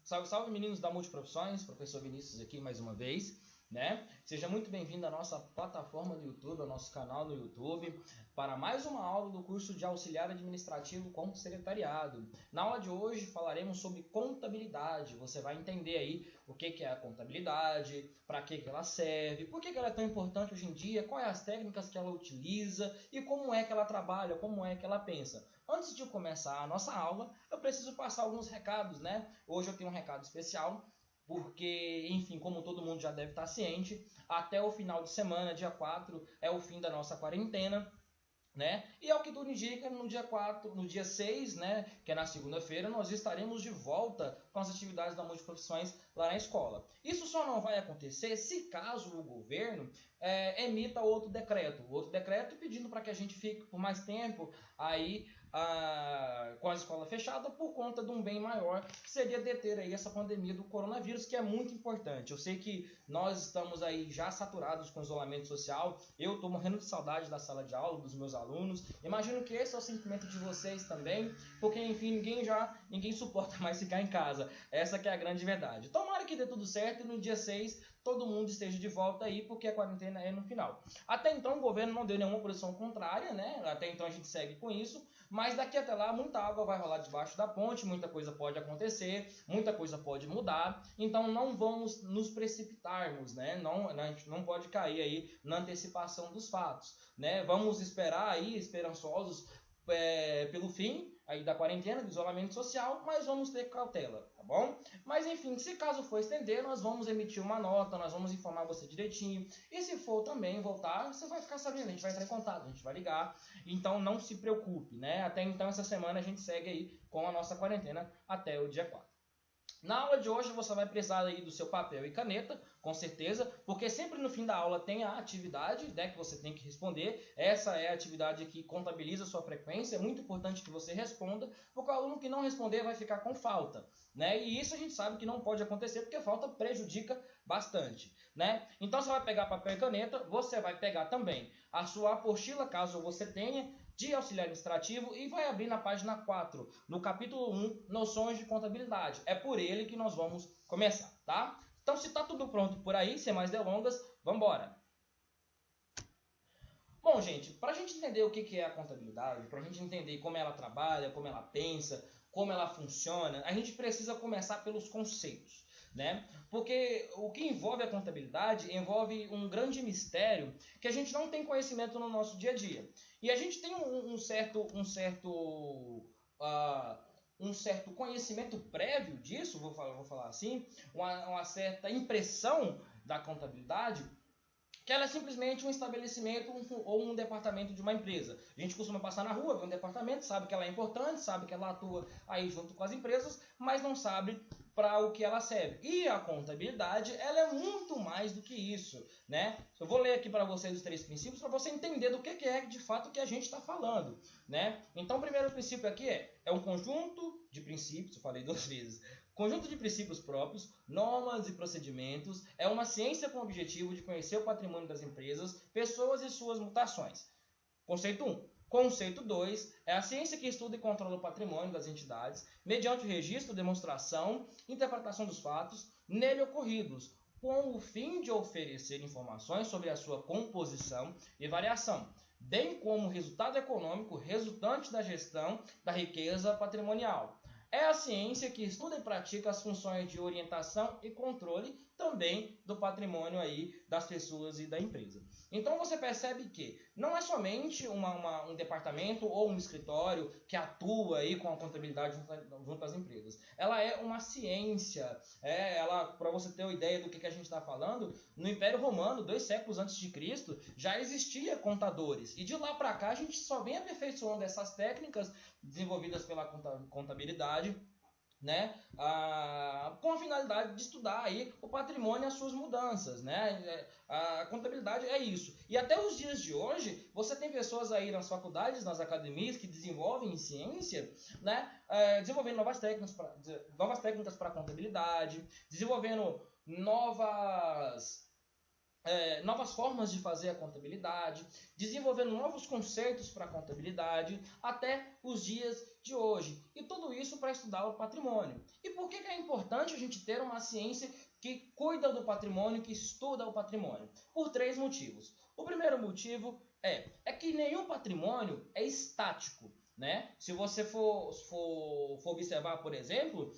Salve, salve meninos da Multiprofissões, professor Vinícius aqui mais uma vez, né? Seja muito bem-vindo à nossa plataforma do YouTube, ao nosso canal no YouTube, para mais uma aula do curso de Auxiliar Administrativo com Secretariado. Na aula de hoje falaremos sobre contabilidade. Você vai entender aí o que é a contabilidade, para que ela serve, por que ela é tão importante hoje em dia, quais as técnicas que ela utiliza e como é que ela trabalha, como é que ela pensa. Antes de começar a nossa aula, eu preciso passar alguns recados, né? Hoje eu tenho um recado especial, porque, enfim, como todo mundo já deve estar ciente, até o final de semana, dia 4, é o fim da nossa quarentena, né? E ao que tudo indica, no dia 4, no dia 6, né, que é na segunda-feira, nós estaremos de volta com as atividades da Multiprofissões lá na escola. Isso só não vai acontecer se caso o governo emita outro decreto pedindo para que a gente fique por mais tempo aí com a escola fechada por conta de um bem maior, que seria deter aí essa pandemia do coronavírus, que é muito importante. Eu sei que nós estamos aí já saturados com isolamento social, eu estou morrendo de saudade da sala de aula, dos meus alunos, imagino que esse é o sentimento de vocês também, porque enfim, ninguém suporta mais ficar em casa, essa que é a grande verdade. Tomara que dê tudo certo e no dia 6 todo mundo esteja de volta aí, porque a quarentena é no final. Até então o governo não deu nenhuma posição contrária, né? Até então a gente segue com isso, mas daqui até lá muita água vai rolar debaixo da ponte, muita coisa pode acontecer, muita coisa pode mudar, então não vamos nos precipitarmos, né? A gente não pode cair aí na antecipação dos fatos, né? Vamos esperar aí, esperançosos, pelo fim aí da quarentena, do isolamento social, mas vamos ter cautela, tá bom? Mas enfim, se caso for estender, nós vamos emitir uma nota, nós vamos informar você direitinho, e se for também voltar, você vai ficar sabendo, a gente vai entrar em contato, a gente vai ligar, então não se preocupe, né? Até então, essa semana a gente segue aí com a nossa quarentena até o dia 4. Na aula de hoje você vai precisar aí do seu papel e caneta, com certeza, porque sempre no fim da aula tem a atividade, né, que você tem que responder. Essa é a atividade que contabiliza a sua frequência, é muito importante que você responda, porque o aluno que não responder vai ficar com falta, né? E isso a gente sabe que não pode acontecer, porque a falta prejudica bastante, né? Então você vai pegar papel e caneta, você vai pegar também a sua apostila, caso você tenha, de auxiliar administrativo, e vai abrir na página 4, no capítulo 1, noções de contabilidade. É por ele que nós vamos começar, tá? Então, se está tudo pronto por aí, sem mais delongas, vamos embora. Bom, gente, para a gente entender o que é a contabilidade, para a gente entender como ela trabalha, como ela pensa, como ela funciona, a gente precisa começar pelos conceitos, né? Porque o que envolve a contabilidade envolve um grande mistério que a gente não tem conhecimento no nosso dia a dia. E a gente tem um certo conhecimento prévio disso, vou falar assim, uma certa impressão da contabilidade, que ela é simplesmente um estabelecimento ou um departamento de uma empresa. A gente costuma passar na rua, ver um departamento, sabe que ela é importante, sabe que ela atua aí junto com as empresas, mas não sabe para o que ela serve. E a contabilidade, ela é muito mais do que isso, né? Eu vou ler aqui para vocês os 3 princípios para você entender do que é de fato que a gente está falando, né? Então, o primeiro princípio aqui é um conjunto de princípios, eu falei 2 vezes, conjunto de princípios próprios, normas e procedimentos, é uma ciência com o objetivo de conhecer o patrimônio das empresas, pessoas e suas mutações. Conceito 1. Conceito 2 é a ciência que estuda e controla o patrimônio das entidades, mediante o registro, demonstração, interpretação dos fatos nele ocorridos, com o fim de oferecer informações sobre a sua composição e variação, bem como o resultado econômico resultante da gestão da riqueza patrimonial. É a ciência que estuda e pratica as funções de orientação e controle também do patrimônio aí das pessoas e da empresa. Então você percebe que não é somente um departamento ou um escritório que atua aí com a contabilidade junto às empresas. Ela é uma ciência. Para você ter uma ideia do que a gente está falando, no Império Romano, 2 séculos antes de Cristo, já existia contadores. E de lá para cá a gente só vem aperfeiçoando essas técnicas desenvolvidas pela contabilidade, né, com a finalidade de estudar aí o patrimônio e as suas mudanças, né? A contabilidade é isso. E até os dias de hoje, você tem pessoas aí nas faculdades, nas academias que desenvolvem ciência, né, desenvolvendo novas técnicas para contabilidade, desenvolvendo novas novas formas de fazer a contabilidade, desenvolvendo novos conceitos para a contabilidade até os dias de hoje. E tudo isso para estudar o patrimônio. E por que é importante a gente ter uma ciência que cuida do patrimônio, que estuda o patrimônio? Por 3 motivos. O primeiro motivo é que nenhum patrimônio é estático. Né? Se você for observar, por exemplo,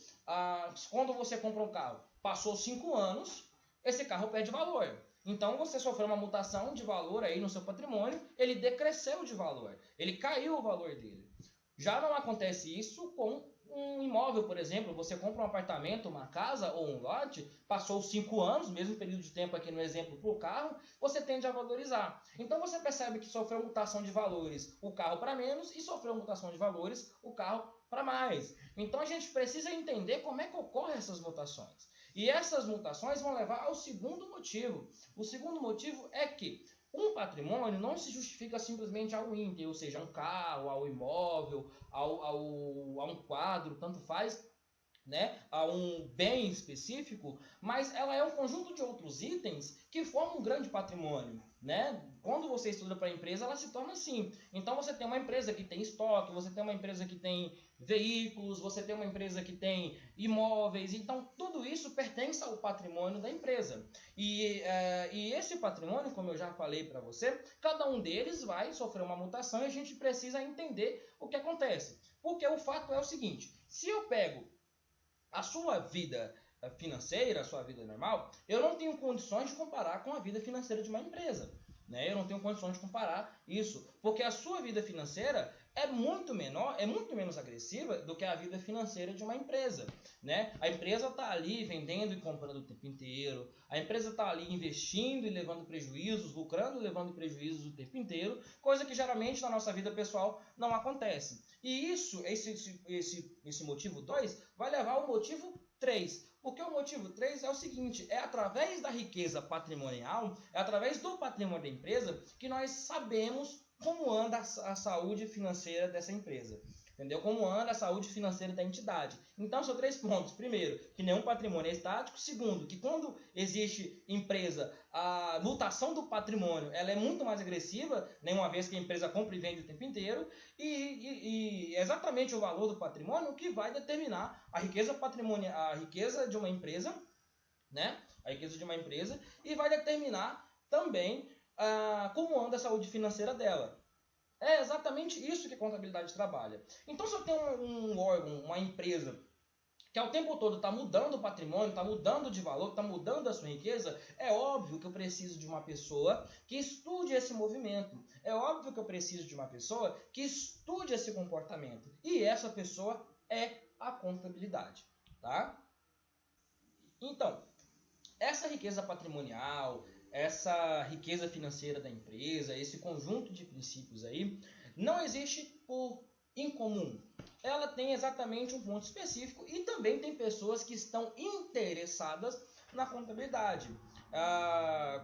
quando você compra um carro, passou 5 anos, esse carro perde valor. Então você sofreu uma mutação de valor aí no seu patrimônio, ele decresceu de valor, ele caiu o valor dele. Já não acontece isso com um imóvel, por exemplo, você compra um apartamento, uma casa ou um lote, passou 5 anos, mesmo período de tempo aqui no exemplo para o carro, você tende a valorizar. Então você percebe que sofreu mutação de valores o carro para menos e sofreu mutação de valores o carro para mais. Então a gente precisa entender como é que ocorrem essas mutações. E essas mutações vão levar ao segundo motivo. O segundo motivo é que um patrimônio não se justifica simplesmente ao íntegro, ou seja, a um carro, ao imóvel, a um quadro, tanto faz, né, a um bem específico, mas ela é um conjunto de outros itens que formam um grande patrimônio. Né? Quando você estuda para a empresa, ela se torna assim. Então você tem uma empresa que tem estoque, você tem uma empresa que tem veículos, você tem uma empresa que tem imóveis, então tudo isso pertence ao patrimônio da empresa. E esse patrimônio, como eu já falei para você, cada um deles vai sofrer uma mutação e a gente precisa entender o que acontece. Porque o fato é o seguinte, se eu pego a sua vida financeira, a sua vida normal, eu não tenho condições de comparar com a vida financeira de uma empresa. Né? Eu não tenho condições de comparar isso, porque a sua vida financeira é muito menor, é muito menos agressiva do que a vida financeira de uma empresa. Né? A empresa está ali vendendo e comprando o tempo inteiro, a empresa está ali investindo e levando prejuízos, lucrando e levando prejuízos o tempo inteiro, coisa que geralmente na nossa vida pessoal não acontece. E isso, esse motivo 2 vai levar ao motivo 3. Porque o motivo 3 é o seguinte, é através da riqueza patrimonial, é através do patrimônio da empresa que nós sabemos como anda a saúde financeira dessa empresa. Entendeu? Como anda a saúde financeira da entidade. Então, são 3 pontos. Primeiro, que nenhum patrimônio é estático. Segundo, que quando existe empresa, a mutação do patrimônio ela é muito mais agressiva, né, uma vez que a empresa compra e vende o tempo inteiro. E exatamente o valor do patrimônio que vai determinar a riqueza patrimonial, a riqueza de uma empresa, né? A riqueza de uma empresa, e vai determinar também como anda a saúde financeira dela. É exatamente isso que a contabilidade trabalha. Então, se eu tenho um órgão, uma empresa, que ao tempo todo está mudando o patrimônio, está mudando de valor, está mudando a sua riqueza, é óbvio que eu preciso de uma pessoa que estude esse movimento. É óbvio que eu preciso de uma pessoa que estude esse comportamento. E essa pessoa é a contabilidade. Tá? Então, essa riqueza patrimonial, essa riqueza financeira da empresa, esse conjunto de princípios aí, não existe por incomum. Ela tem exatamente um ponto específico e também tem pessoas que estão interessadas na contabilidade.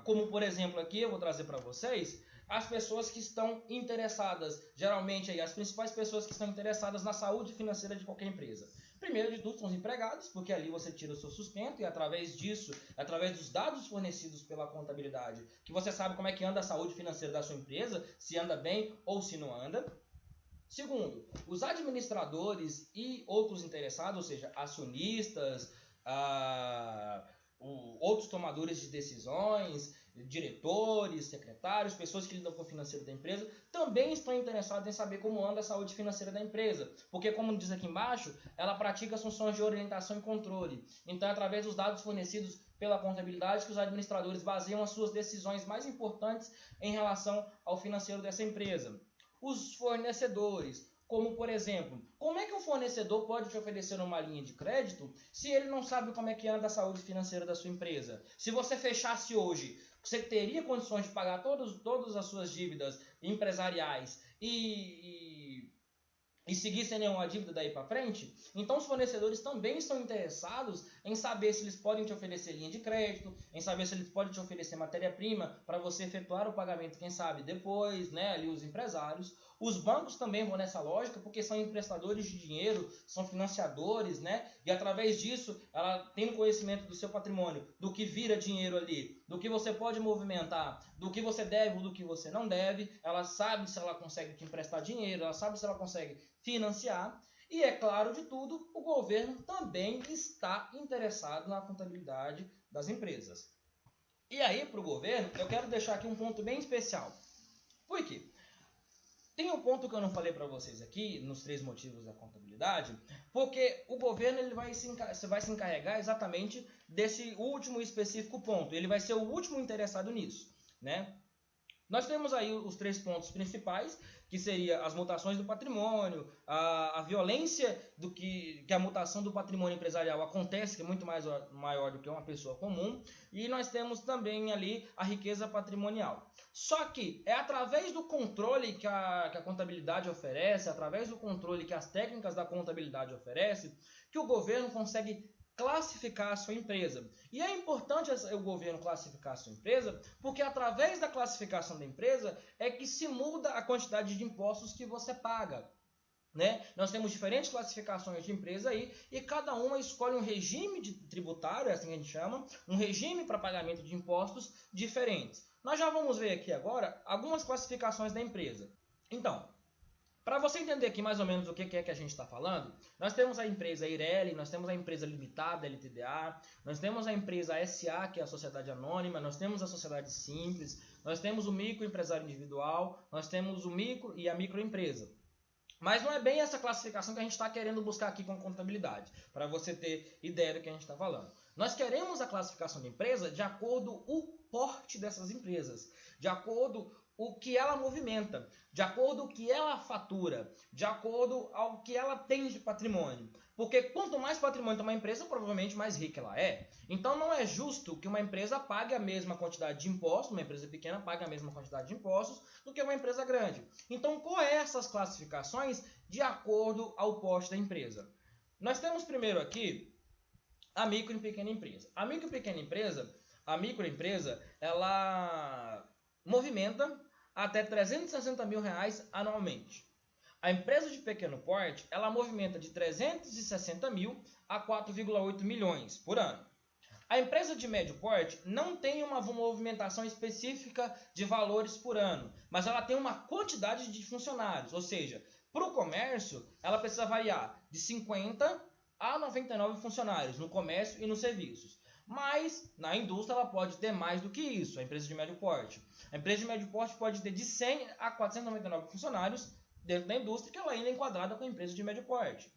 Como, por exemplo, aqui eu vou trazer para vocês as pessoas que estão interessadas, geralmente aí, as principais pessoas que estão interessadas na saúde financeira de qualquer empresa. Primeiro de tudo são os empregados, porque ali você tira o seu sustento e através disso, através dos dados fornecidos pela contabilidade, que você sabe como é que anda a saúde financeira da sua empresa, se anda bem ou se não anda. Segundo, os administradores e outros interessados, ou seja, acionistas, outros tomadores de decisões, diretores, secretários, pessoas que lidam com o financeiro da empresa, também estão interessados em saber como anda a saúde financeira da empresa. Porque, como diz aqui embaixo, ela pratica as funções de orientação e controle. Então, é através dos dados fornecidos pela contabilidade que os administradores baseiam as suas decisões mais importantes em relação ao financeiro dessa empresa. Os fornecedores, como por exemplo, como é que o fornecedor pode te oferecer uma linha de crédito se ele não sabe como é que anda a saúde financeira da sua empresa? Se você fechasse hoje, você teria condições de pagar todas as suas dívidas empresariais e e seguir sem nenhuma dívida daí para frente, então os fornecedores também estão interessados em saber se eles podem te oferecer linha de crédito, em saber se eles podem te oferecer matéria-prima para você efetuar o pagamento, quem sabe depois, né, ali os empresários. Os bancos também vão nessa lógica, porque são emprestadores de dinheiro, são financiadores, né? E através disso, ela tendo conhecimento do seu patrimônio, do que vira dinheiro ali, do que você pode movimentar, do que você deve ou do que você não deve, ela sabe se ela consegue te emprestar dinheiro, ela sabe se ela consegue financiar. E é claro de tudo, o governo também está interessado na contabilidade das empresas. E aí, para o governo, eu quero deixar aqui um ponto bem especial. Por quê? Tem um ponto que eu não falei para vocês aqui, nos 3 motivos da contabilidade, porque o governo ele vai se encarregar exatamente desse último específico ponto. Ele vai ser o último interessado nisso, né? Nós temos aí os 3 pontos principais, que seria as mutações do patrimônio, a violência do que a mutação do patrimônio empresarial acontece, que é muito maior do que uma pessoa comum, e nós temos também ali a riqueza patrimonial. Só que é através do controle que a contabilidade oferece, através do controle que as técnicas da contabilidade oferecem, que o governo consegue classificar a sua empresa. E é importante o governo classificar a sua empresa, porque através da classificação da empresa é que se muda a quantidade de impostos que você paga, né? Nós temos diferentes classificações de empresa aí, e cada uma escolhe um regime tributário, é assim que a gente chama, um regime para pagamento de impostos diferentes. Nós já vamos ver aqui agora algumas classificações da empresa. Então, para você entender aqui mais ou menos o que é que a gente está falando, nós temos a empresa Eireli, nós temos a empresa limitada, LTDA, nós temos a empresa SA, que é a sociedade anônima, nós temos a sociedade simples, nós temos o microempresário individual, nós temos o micro e a microempresa. Mas não é bem essa classificação que a gente está querendo buscar aqui com contabilidade, para você ter ideia do que a gente está falando. Nós queremos a classificação da empresa de acordo com o porte dessas empresas, de acordo o que ela movimenta, de acordo com o que ela fatura, de acordo ao que ela tem de patrimônio. Porque quanto mais patrimônio tem uma empresa, provavelmente mais rica ela é. Então não é justo que uma empresa pague a mesma quantidade de impostos, uma empresa pequena pague a mesma quantidade de impostos do que uma empresa grande. Então qual é essas classificações de acordo ao porte da empresa? Nós temos primeiro aqui a micro e pequena empresa. A micro e pequena empresa, a microempresa, ela movimenta até R$360 mil anualmente. A empresa de pequeno porte, ela movimenta de 360 mil a 4,8 milhões por ano. A empresa de médio porte não tem uma movimentação específica de valores por ano, mas ela tem uma quantidade de funcionários, ou seja, para o comércio, ela precisa variar de 50 a 99 funcionários no comércio e nos serviços. Mas na indústria ela pode ter mais do que isso, a empresa de médio porte. A empresa de médio porte pode ter de 100 a 499 funcionários dentro da indústria, que ela ainda é enquadrada com a empresa de médio porte.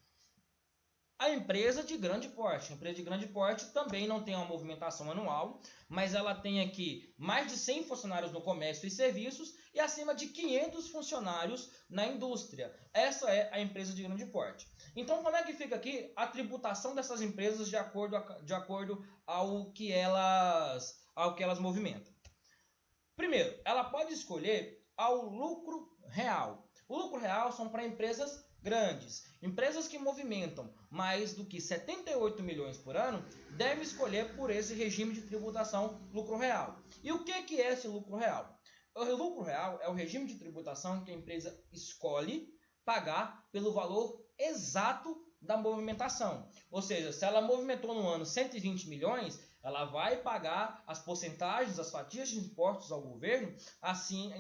A empresa de grande porte. A empresa de grande porte também não tem uma movimentação anual, mas ela tem aqui mais de 100 funcionários no comércio e serviços e acima de 500 funcionários na indústria. Essa é a empresa de grande porte. Então, como é que fica aqui a tributação dessas empresas de acordo ao que elas movimentam? Primeiro, ela pode escolher ao lucro real. O lucro real são para empresas grandes. Empresas que movimentam mais do que 78 milhões por ano devem escolher por esse regime de tributação lucro real. E o que é esse lucro real? O lucro real é o regime de tributação que a empresa escolhe pagar pelo valor exato da movimentação. Ou seja, se ela movimentou no ano 120 milhões, ela vai pagar as porcentagens, as fatias de impostos ao governo assim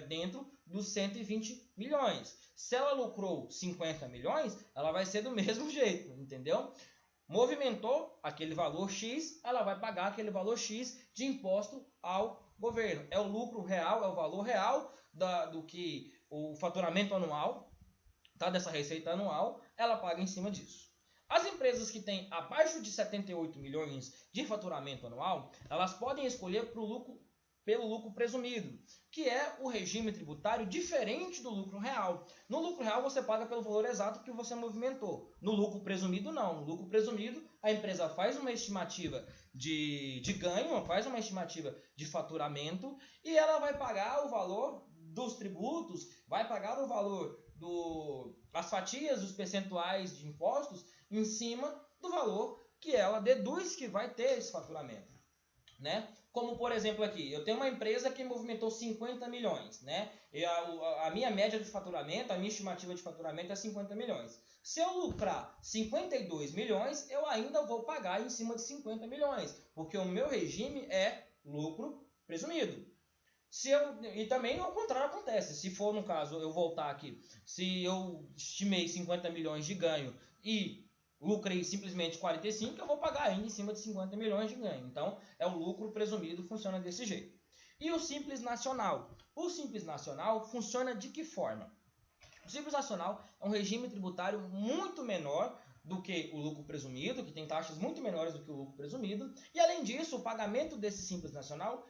dentro dos 120 milhões. Se ela lucrou 50 milhões, ela vai ser do mesmo jeito, entendeu? Movimentou aquele valor X, ela vai pagar aquele valor X de imposto ao governo. É o lucro real, é o valor real do que o faturamento anual, tá, dessa receita anual, ela paga em cima disso. As empresas que têm abaixo de 78 milhões de faturamento anual, elas podem escolher pelo lucro presumido, que é o regime tributário diferente do lucro real. No lucro real você paga pelo valor exato que você movimentou. No lucro presumido não. No lucro presumido a empresa faz uma estimativa de ganho, faz uma estimativa de faturamento e ela vai pagar o valor dos tributos, vai pagar o valor as fatias, os percentuais de impostos em cima do valor que ela deduz que vai ter esse faturamento, né? Como, por exemplo, aqui, eu tenho uma empresa que movimentou 50 milhões, né? E a minha média de faturamento, a minha estimativa de faturamento é 50 milhões. Se eu lucrar 52 milhões, eu ainda vou pagar em cima de 50 milhões, porque o meu regime é lucro presumido. E também ao contrário acontece, se for no caso, eu voltar aqui, se eu estimei 50 milhões de ganho e lucrei simplesmente 45, eu vou pagar ainda em cima de 50 milhões de ganho. Então, é o lucro presumido, funciona desse jeito. E o Simples Nacional? O Simples Nacional funciona de que forma? O Simples Nacional é um regime tributário muito menor do que o lucro presumido, que tem taxas muito menores do que o lucro presumido. E, além disso, o pagamento desse Simples Nacional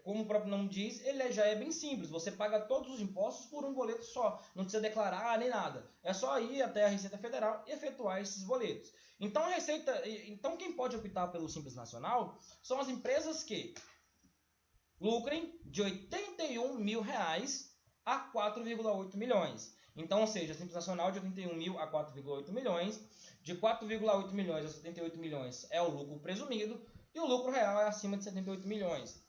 como o próprio nome diz, ele já é bem simples. Você paga todos os impostos por um boleto só. Não precisa declarar nem nada. É só ir até a Receita Federal e efetuar esses boletos. Então quem pode optar pelo Simples Nacional são as empresas que lucrem de R$ 81 mil a 4,8 milhões. Então, ou seja, Simples Nacional de 81 mil a 4,8 milhões. De 4,8 milhões a 78 milhões é o lucro presumido. E o lucro real é acima de 78 milhões,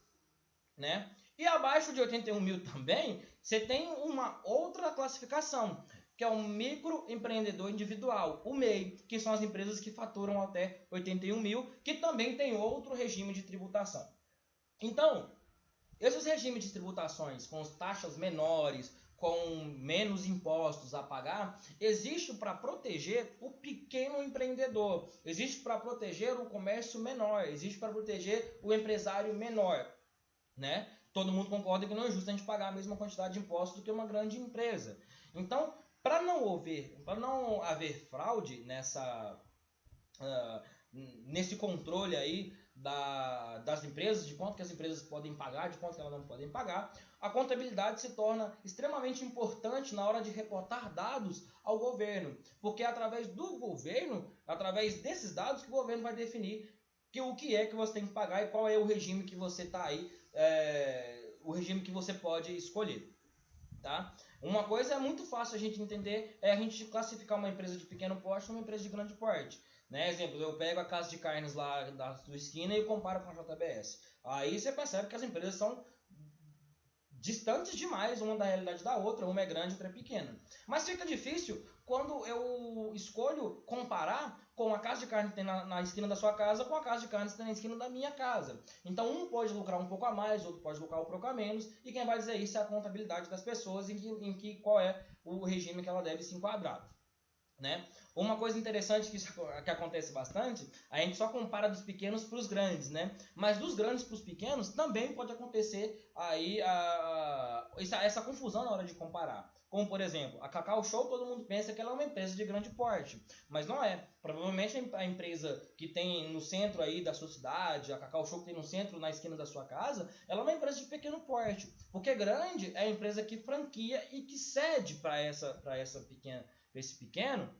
né? E abaixo de 81 mil também, você tem uma outra classificação, que é o microempreendedor individual, o MEI, que são as empresas que faturam até 81 mil, que também tem outro regime de tributação. Então, esses regimes de tributações com taxas menores, com menos impostos a pagar, existe para proteger o pequeno empreendedor, existe para proteger o comércio menor, existe para proteger o empresário menor, né? Todo mundo concorda que não é justo a gente pagar a mesma quantidade de impostos do que uma grande empresa. Então, para não haver fraude nesse controle aí das empresas, de quanto que as empresas podem pagar, de quanto que elas não podem pagar, a contabilidade se torna extremamente importante na hora de reportar dados ao governo, porque é através do governo, através desses dados, que o governo vai definir o que é que você tem que pagar e qual é o regime que você está aí, o regime que você pode escolher. Tá? Uma coisa é muito fácil a gente entender, é a gente classificar uma empresa de pequeno porte numa empresa de grande porte. Né? Exemplo, eu pego a casa de carnes lá da sua esquina e comparo com a JBS. Aí você percebe que as empresas são distantes demais uma da realidade da outra, uma é grande, outra é pequena. Mas fica difícil quando eu escolho comparar com a casa de carne que tem na esquina da sua casa com a casa de carne que tem na esquina da minha casa. Então um pode lucrar um pouco a mais, outro pode lucrar um pouco a menos, e quem vai dizer isso é a contabilidade das pessoas qual é o regime que ela deve se enquadrar. Né? Uma coisa interessante que acontece bastante, a gente só compara dos pequenos para os grandes, né? Mas dos grandes para os pequenos também pode acontecer aí essa confusão na hora de comparar. Como, por exemplo, a Cacau Show, todo mundo pensa que ela é uma empresa de grande porte, mas não é. Provavelmente a empresa que tem no centro aí da sua cidade, a Cacau Show que tem no centro, na esquina da sua casa, ela é uma empresa de pequeno porte. Porque grande é a empresa que franquia e que cede para esse pequeno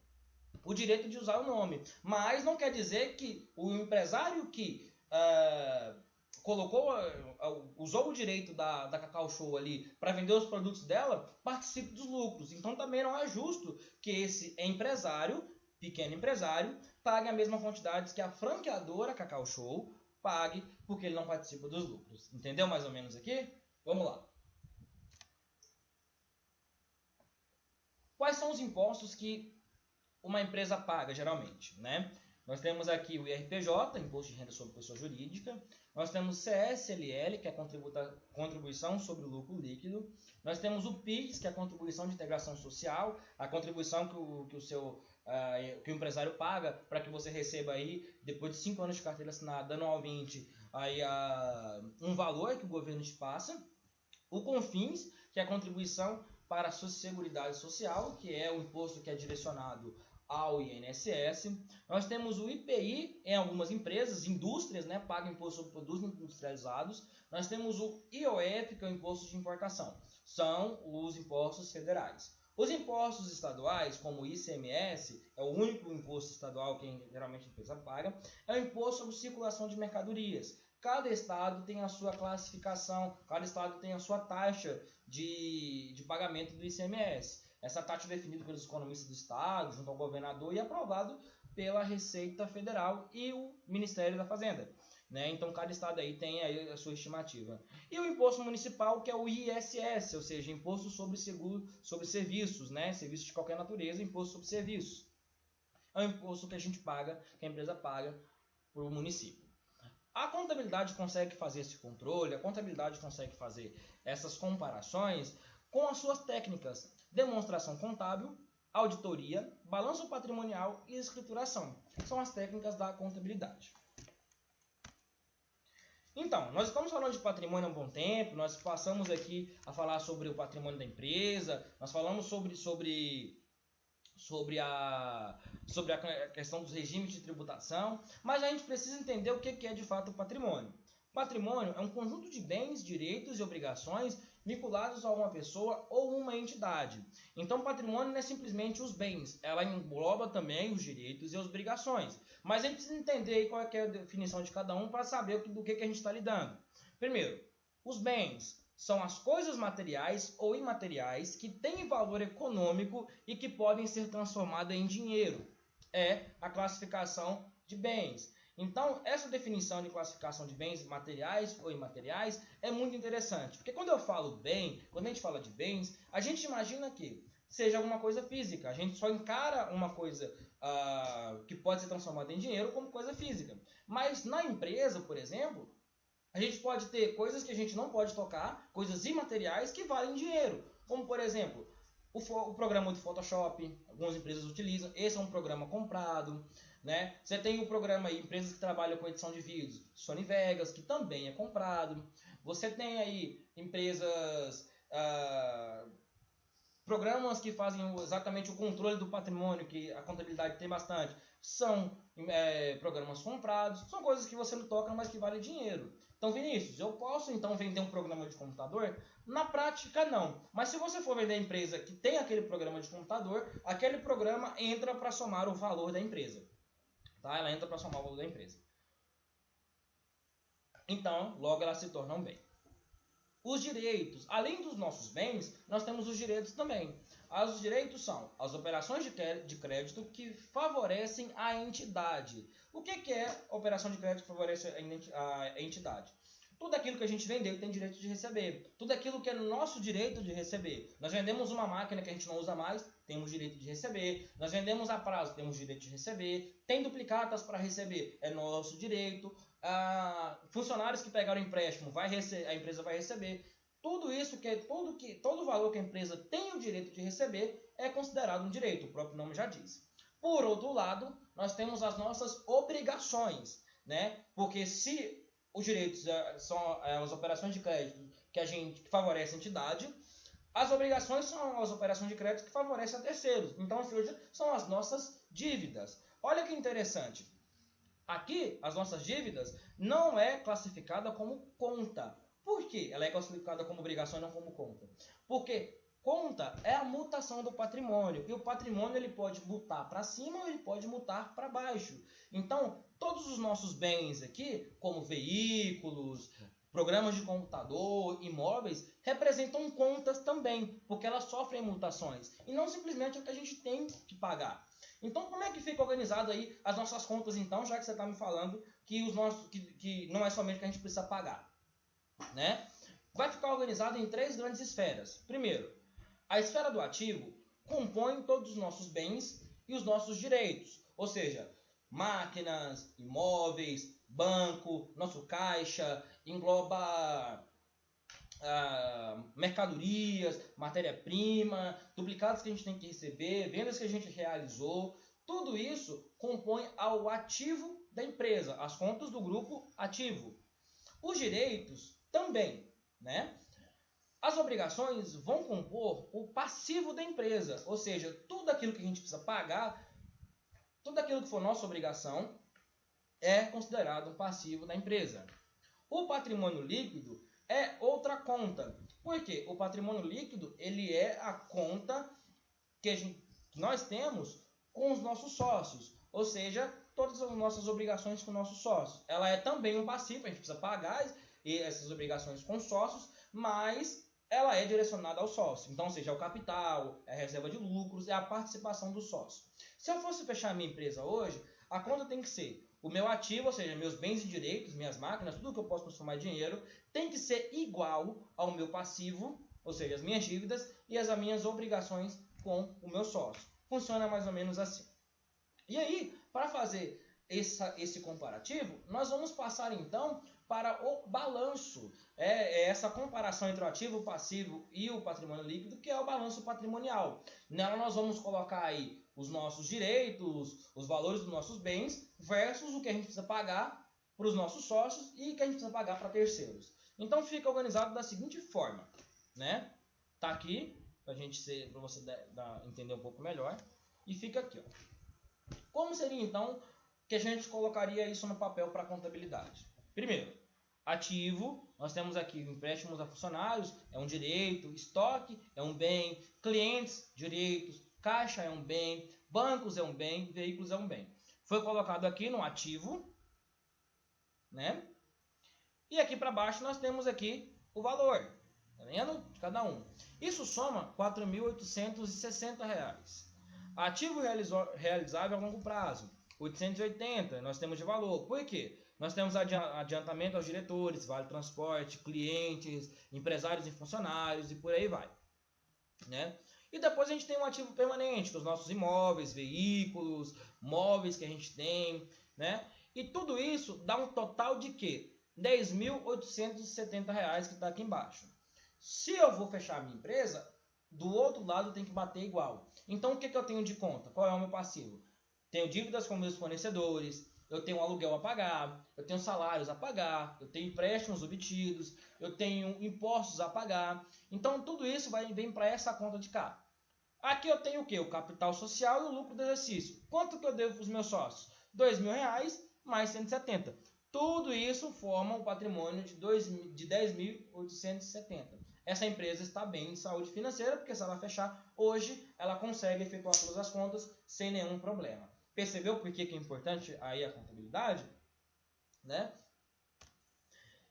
o direito de usar o nome. Mas não quer dizer que o empresário que usou o direito da Cacau Show ali para vender os produtos dela, participe dos lucros. Então também não é justo que esse pequeno empresário, pague a mesma quantidade que a franqueadora Cacau Show pague, porque ele não participa dos lucros. Entendeu mais ou menos aqui? Vamos lá. Quais são os impostos que uma empresa paga, geralmente, né? Nós temos aqui o IRPJ, Imposto de Renda sobre Pessoa Jurídica. Nós temos CSLL, que é a Contribuição sobre o Lucro Líquido. Nós temos o PIS, que é a Contribuição de Integração Social, a contribuição que o empresário paga para que você receba aí, depois de 5 anos de carteira assinada, anualmente, aí, um valor que o governo te passa. O CONFINS, que é a contribuição para a Seguridade Social, que é o imposto que é direcionado ao INSS. Nós temos o IPI em algumas empresas, indústrias, né, pagam imposto sobre produtos industrializados. Nós temos o IOF, que é o imposto de importação. São os impostos federais. Os impostos estaduais, como o ICMS, é o único imposto estadual que geralmente a empresa paga, é o imposto sobre circulação de mercadorias. Cada estado tem a sua classificação, cada estado tem a sua taxa de pagamento do ICMS. Essa taxa é definida pelos economistas do Estado, junto ao governador, e aprovado pela Receita Federal e o Ministério da Fazenda, né? Então, cada estado aí tem aí a sua estimativa. E o imposto municipal, que é o ISS, ou seja, Imposto sobre Serviços, né? Serviços de qualquer natureza, Imposto sobre Serviços. É um imposto que a gente paga, que a empresa paga para o município. A contabilidade consegue fazer esse controle, a contabilidade consegue fazer essas comparações com as suas técnicas: demonstração contábil, auditoria, balanço patrimonial e escrituração. São as técnicas da contabilidade. Então, nós estamos falando de patrimônio há um bom tempo, nós passamos aqui a falar sobre o patrimônio da empresa, nós falamos sobre a questão dos regimes de tributação, mas a gente precisa entender o que é de fato o patrimônio. Patrimônio é um conjunto de bens, direitos e obrigações vinculados a uma pessoa ou uma entidade. Então, patrimônio não é simplesmente os bens, ela engloba também os direitos e as obrigações. Mas a gente precisa entender qual é a definição de cada um para saber do que a gente está lidando. Primeiro, os bens são as coisas materiais ou imateriais que têm valor econômico e que podem ser transformadas em dinheiro. É a classificação de bens. Então, essa definição de classificação de bens materiais ou imateriais é muito interessante. Porque quando eu falo bem, quando a gente fala de bens, a gente imagina que seja alguma coisa física. A gente só encara uma coisa que pode ser transformada em dinheiro como coisa física. Mas na empresa, por exemplo, a gente pode ter coisas que a gente não pode tocar, coisas imateriais que valem dinheiro. Como, por exemplo, o programa do Photoshop, algumas empresas utilizam. Esse é um programa comprado, né? Você tem o programa aí, empresas que trabalham com edição de vídeos, Sony Vegas, que também é comprado. Você tem aí empresas, programas que fazem exatamente o controle do patrimônio, que a contabilidade tem bastante, são programas comprados. São coisas que você não toca, mas que valem dinheiro. Então, Vinícius, eu posso então vender um programa de computador? Na prática, não. Mas se você for vender a empresa que tem aquele programa de computador, aquele programa entra para somar o valor da empresa. Tá? Ela entra para somar o valor da empresa. Então, logo ela se torna um bem. Os direitos, além dos nossos bens, nós temos os direitos também. Os direitos são as operações de crédito que favorecem a entidade. O que é operação de crédito que favorece a entidade? Tudo aquilo que a gente vendeu tem direito de receber. Tudo aquilo que é nosso direito de receber. Nós vendemos uma máquina que a gente não usa mais, temos direito de receber. Nós vendemos a prazo, temos direito de receber. Tem duplicatas para receber, é nosso direito. Funcionários que pegaram empréstimo, a empresa vai receber. Tudo isso, todo o valor que a empresa tem o direito de receber é considerado um direito, o próprio nome já diz. Por outro lado, nós temos as nossas obrigações, né? Porque se os direitos são as operações de crédito que favorecem a entidade, as obrigações são as operações de crédito que favorecem a terceiros. Então, hoje são as nossas dívidas. Olha que interessante. Aqui, as nossas dívidas não é classificada como conta. Por quê? Ela é classificada como obrigação e não como conta. Porque conta é a mutação do patrimônio. E o patrimônio ele pode mutar para cima ou ele pode mutar para baixo. Então, todos os nossos bens aqui, como veículos, programas de computador, imóveis, representam contas também, porque elas sofrem mutações. E não simplesmente o que a gente tem que pagar. Então, como é que fica organizado aí as nossas contas, então, já que você está me falando que não é somente o que a gente precisa pagar, né? Vai ficar organizado em 3 grandes esferas. Primeiro, a esfera do ativo compõe todos os nossos bens e os nossos direitos, ou seja, máquinas, imóveis, banco, nosso caixa, engloba mercadorias, matéria-prima, duplicados que a gente tem que receber, vendas que a gente realizou. Tudo isso compõe ao ativo da empresa, as contas do grupo ativo. Os direitos também, né? As obrigações vão compor o passivo da empresa, ou seja, tudo aquilo que a gente precisa pagar, tudo aquilo que for nossa obrigação, é considerado um passivo da empresa. O patrimônio líquido é outra conta. Por quê? O patrimônio líquido ele é a conta que nós temos com os nossos sócios, ou seja, todas as nossas obrigações com nossos sócios. Ela é também um passivo, a gente precisa pagar essas obrigações com sócios, mas ela é direcionada ao sócio. Então, seja o capital, é a reserva de lucros, é a participação do sócio. Se eu fosse fechar a minha empresa hoje, a conta tem que ser o meu ativo, ou seja, meus bens e direitos, minhas máquinas, tudo que eu posso transformar em dinheiro, tem que ser igual ao meu passivo, ou seja, as minhas dívidas e as minhas obrigações com o meu sócio. Funciona mais ou menos assim. E aí, para fazer esse comparativo, nós vamos passar então para o balanço. Essa comparação entre o ativo, o passivo e o patrimônio líquido, que é o balanço patrimonial. Nela nós vamos colocar aí os nossos direitos, os valores dos nossos bens, versus o que a gente precisa pagar para os nossos sócios e o que a gente precisa pagar para terceiros. Então fica organizado da seguinte forma, né? Tá aqui para você entender um pouco melhor e fica aqui, ó. Como seria então que a gente colocaria isso no papel para contabilidade? Primeiro, ativo, nós temos aqui empréstimos a funcionários, é um direito, estoque é um bem, clientes, direitos, caixa é um bem, bancos é um bem, veículos é um bem. Foi colocado aqui no ativo, né? E aqui para baixo nós temos aqui o valor, tá vendo? De cada um. Isso soma R$ 4.860. Ativo realizável a longo prazo, 880, nós temos de valor. Por quê? Nós temos adiantamento aos diretores, vale transporte, clientes, empresários e funcionários e por aí vai, né? E depois a gente tem um ativo permanente, que os nossos imóveis, veículos, móveis que a gente tem, né? E tudo isso dá um total de quê? R$ 10.870 que está aqui embaixo. Se eu vou fechar a minha empresa, do outro lado tem que bater igual. Então o que eu tenho de conta? Qual é o meu passivo? Tenho dívidas com meus fornecedores, eu tenho aluguel a pagar, eu tenho salários a pagar, eu tenho empréstimos obtidos, eu tenho impostos a pagar. Então tudo isso vem para essa conta de cá. Aqui eu tenho o quê? O capital social e o lucro do exercício. Quanto que eu devo para os meus sócios? R$ 2.000 mais 170. Tudo isso forma um patrimônio de 10.870. Essa empresa está bem em saúde financeira, porque se ela fechar hoje, ela consegue efetuar todas as contas sem nenhum problema. Percebeu por que é importante aí a contabilidade? Né?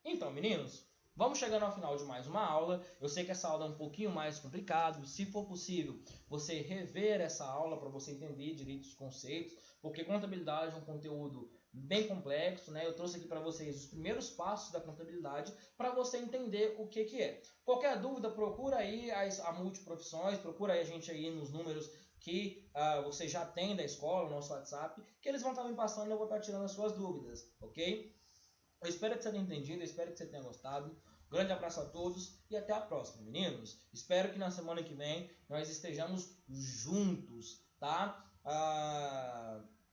Então, meninos, vamos chegando ao final de mais uma aula. Eu sei que essa aula é um pouquinho mais complicado. Se for possível, você rever essa aula para você entender direito os conceitos, porque contabilidade é um conteúdo bem complexo, né? Eu trouxe aqui para vocês os primeiros passos da contabilidade para você entender o que é. Qualquer dúvida, procura aí a Multiprofissões, procura aí a gente aí nos números que você já tem da escola, no nosso WhatsApp, que eles vão estar me passando e eu vou estar tirando as suas dúvidas, ok? Eu espero que você tenha entendido, eu espero que você tenha gostado. Grande abraço a todos e até a próxima, meninos. Espero que na semana que vem nós estejamos juntos, tá?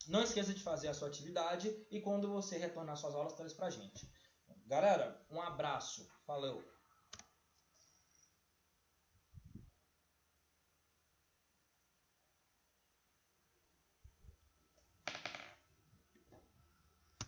Não esqueça de fazer a sua atividade e quando você retornar às suas aulas, traz pra gente. Galera, um abraço. Falou!